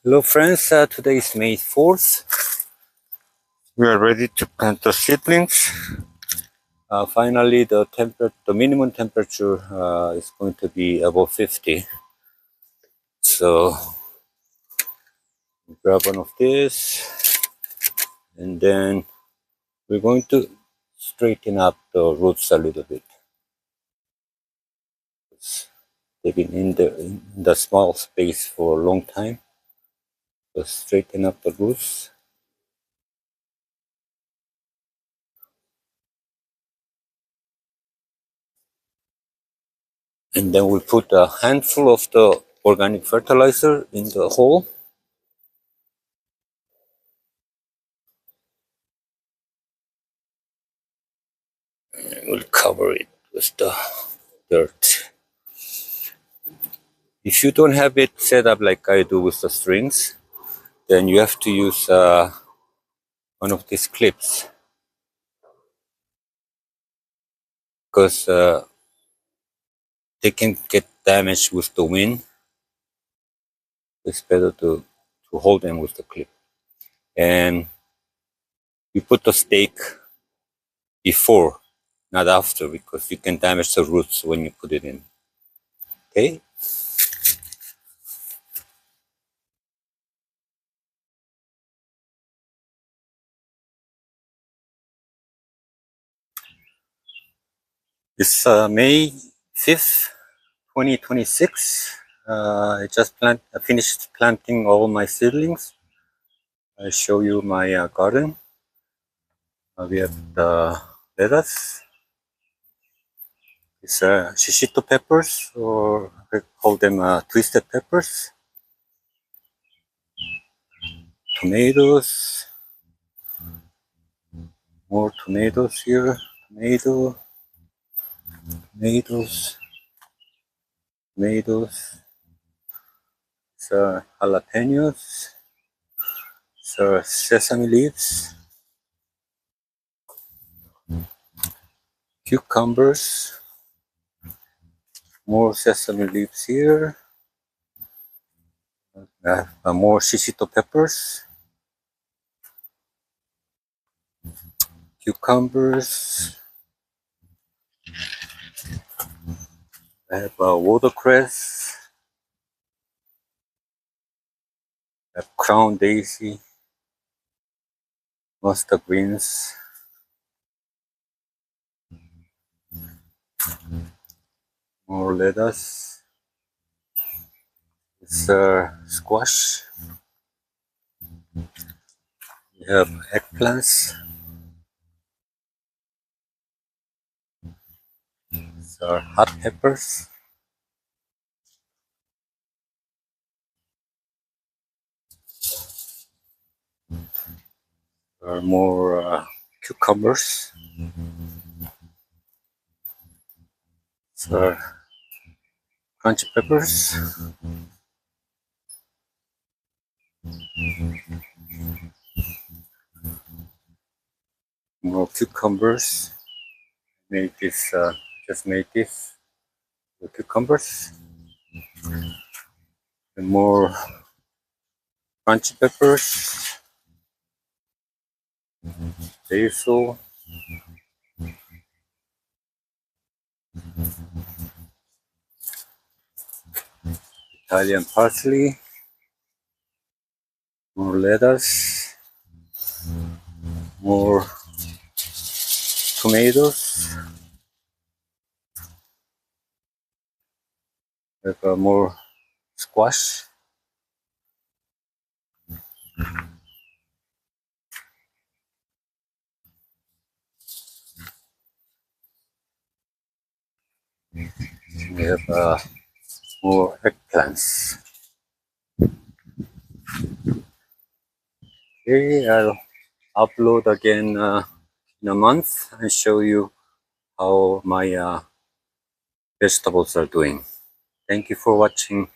Hello friends, today is May 4th. We are ready to plant the seedlings. Finally, the minimum temperature is going to be above 50. So grab one of this, and then we're going to straighten up the roots a little bit. They've been in the small space for a long time. So straighten up the roots. And then we put a handful of the organic fertilizer in the hole. And we'll cover it with the dirt. If you don't have it set up like I do with the strings, then you have to use one of these clips, because they can get damaged with the wind. It's better to hold them with the clip. And you put the stake before, not after, because you can damage the roots when you put it in. Okay? It's May 5th, 2026. I finished planting all my seedlings. I show you my garden. We have the lettuce. It's shishito peppers, or we call them twisted peppers. Tomatoes. More tomatoes here. Tomatoes. It's jalapenos. It's sesame leaves. Cucumbers. More sesame leaves here. More shishito peppers. Cucumbers. I have watercress. I have crown daisy. Mustard greens. More lettuce. It's squash. We have eggplants. These are hot peppers. There are more cucumbers. These are crunchy peppers. More cucumbers. Just made this with cucumbers. And more crunchy peppers. Basil. Italian parsley. More lettuce. More tomatoes. We have more squash. We have more eggplants. Okay, I'll upload again in a month and show you how my vegetables are doing. Thank you for watching.